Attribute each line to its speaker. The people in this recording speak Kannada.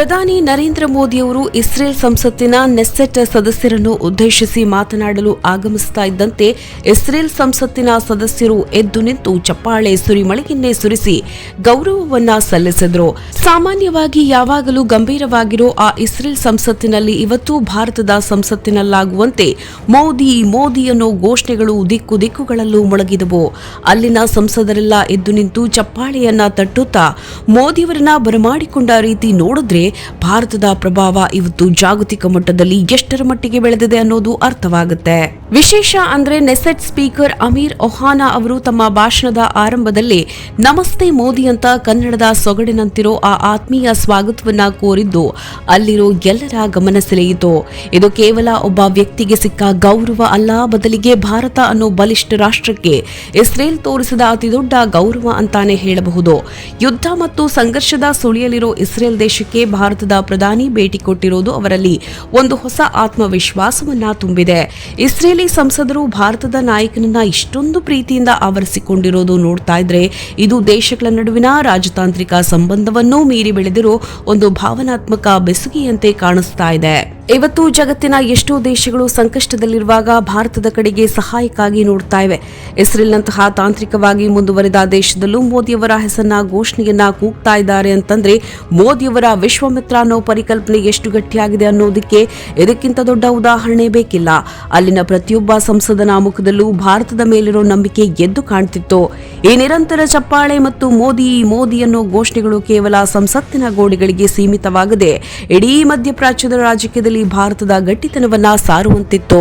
Speaker 1: ಪ್ರಧಾನಿ ನರೇಂದ್ರ ಮೋದಿಯವರು ಇಸ್ರೇಲ್ ಸಂಸತ್ತಿನ ನೆಸ್ಸೆಟ್ ಸದಸ್ಯರನ್ನು ಉದ್ದೇಶಿಸಿ ಮಾತನಾಡಲು ಆಗಮಿಸುತ್ತಾ ಇದ್ದಂತೆ ಇಸ್ರೇಲ್ ಸಂಸತ್ತಿನ ಸದಸ್ಯರು ಎದ್ದು ನಿಂತು ಚಪ್ಪಾಳೆ ಸುರಿಮಳೆಯನ್ನೇ ಸುರಿಸಿ ಗೌರವವನ್ನ ಸಲ್ಲಿಸಿದರು. ಸಾಮಾನ್ಯವಾಗಿ ಯಾವಾಗಲೂ ಗಂಭೀರವಾಗಿರೋ ಆ ಇಸ್ರೇಲ್ ಸಂಸತ್ತಿನಲ್ಲಿ ಇವತ್ತು ಭಾರತದ ಸಂಸತ್ತಿನಲ್ಲಾಗುವಂತೆ ಮೋದಿ ಮೋದಿ ಅನ್ನೋ ಘೋಷಣೆಗಳು ದಿಕ್ಕು ದಿಕ್ಕುಗಳಲ್ಲೂ ಮೊಳಗಿದವು. ಅಲ್ಲಿನ ಸಂಸದರೆಲ್ಲ ಎದ್ದು ನಿಂತು ಚಪ್ಪಾಳೆಯನ್ನ ತಟ್ಟುತ್ತಾ ಮೋದಿಯವರನ್ನ ಬರಮಾಡಿಕೊಂಡ ರೀತಿ ನೋಡಿದ್ರೆ ಭಾರತದ ಪ್ರಭಾವ ಇವತ್ತು ಜಾಗತಿಕ ಮಟ್ಟದಲ್ಲಿ ಎಷ್ಟರ ಮಟ್ಟಿಗೆ ಬೆಳೆದಿದೆ ಅನ್ನೋದು ಅರ್ಥವಾಗುತ್ತೆ. ವಿಶೇಷ ಅಂದ್ರೆ ನೆಸೆಟ್ ಸ್ಪೀಕರ್ ಅಮೀರ್ ಒಹಾನಾ ಅವರು ತಮ್ಮ ಭಾಷಣದ ಆರಂಭದಲ್ಲಿ ನಮಸ್ತೆ ಮೋದಿ ಅಂತ ಕನ್ನಡದ ಸೊಗಡಿನಂತಿರೋ ಆ ಆತ್ಮೀಯ ಸ್ವಾಗತವನ್ನ ಕೋರಿದ್ದು ಅಲ್ಲಿರೋ ಎಲ್ಲರ ಗಮನ ಸೆಳೆಯಿತು. ಇದು ಕೇವಲ ಒಬ್ಬ ವ್ಯಕ್ತಿಗೆ ಸಿಕ್ಕ ಗೌರವ ಅಲ್ಲ, ಬದಲಿಗೆ ಭಾರತ ಅನ್ನೋ ಬಲಿಷ್ಠ ರಾಷ್ಟ್ರಕ್ಕೆ ಇಸ್ರೇಲ್ ತೋರಿಸಿದ ಅತಿದೊಡ್ಡ ಗೌರವ ಅಂತಾನೆ ಹೇಳಬಹುದು. ಯುದ್ಧ ಮತ್ತು ಸಂಘರ್ಷದ ಸುಳಿಯಲಿರೋ ಇಸ್ರೇಲ್ ದೇಶಕ್ಕೆ ಭಾರತದ ಪ್ರಧಾನಿ ಭೇಟಿ ಕೊಟ್ಟಿರೋದು ಅವರಲ್ಲಿ ಒಂದು ಹೊಸ ಆತ್ಮವಿಶ್ವಾಸವನ್ನ ತುಂಬಿದೆ. ಇಸ್ರೇಲಿ ಸಂಸದರು ಭಾರತದ ನಾಯಕನನ್ನ ಇಷ್ಟೊಂದು ಪ್ರೀತಿಯಿಂದ ಆವರಿಸಿಕೊಂಡಿರೋದು ನೋಡ್ತಾ ಇದ್ರೆ ಇದು ದೇಶಗಳ ನಡುವಿನ ರಾಜತಾಂತ್ರಿಕ ಸಂಬಂಧವನ್ನೂ ಮೀರಿ ಬೆಳೆದಿರೋ ಒಂದು ಭಾವನಾತ್ಮಕ ಬೆಸುಗೆಯಂತೆ ಕಾಣಿಸ್ತಾ ಇದೆ. ಇವತ್ತು ಜಗತ್ತಿನ ಎಷ್ಟೋ ದೇಶಗಳು ಸಂಕಷ್ಟದಲ್ಲಿರುವಾಗ ಭಾರತದ ಕಡೆಗೆ ಸಹಾಯಕ್ಕಾಗಿ ನೋಡ್ತಾ ಇವೆ. ಇಸ್ರೇಲ್ನಂತಹ ತಾಂತ್ರಿಕವಾಗಿ ಮುಂದುವರೆದ ದೇಶದಲ್ಲೂ ಮೋದಿಯವರ ಹೆಸರನ್ನ ಘೋಷಣೆಯನ್ನ ಕೂಗ್ತಾ ಇದ್ದಾರೆ ಅಂತಂದ್ರೆ ಮೋದಿಯವರ ವಿಶ್ವಮಿತ್ರ ಅನ್ನೋ ಪರಿಕಲ್ಪನೆ ಎಷ್ಟು ಗಟ್ಟಿಯಾಗಿದೆ ಅನ್ನೋದಕ್ಕೆ ಇದಕ್ಕಿಂತ ದೊಡ್ಡ ಉದಾಹರಣೆ ಬೇಕಿಲ್ಲ. ಅಲ್ಲಿನ ಪ್ರತಿಯೊಬ್ಬ ಸಂಸದನ ಮುಖದಲ್ಲೂ ಭಾರತದ ಮೇಲಿರೋ ನಂಬಿಕೆ ಎದ್ದು ಕಾಣ್ತಿತ್ತು. ಈ ನಿರಂತರ ಚಪ್ಪಾಳೆ ಮತ್ತು ಮೋದಿ ಮೋದಿ ಅನ್ನೋ ಘೋಷಣೆಗಳು ಕೇವಲ ಸಂಸತ್ತಿನ ಗೋಡೆಗಳಿಗೆ ಸೀಮಿತವಾಗದೆ ಇಡೀ ಮಧ್ಯಪ್ರಾಚ್ಯದ ರಾಜಕೀಯದಲ್ಲಿ ಭಾರತದ ಗಟ್ಟಿತನವನ್ನ ಸಾರುವಂತಿತ್ತು.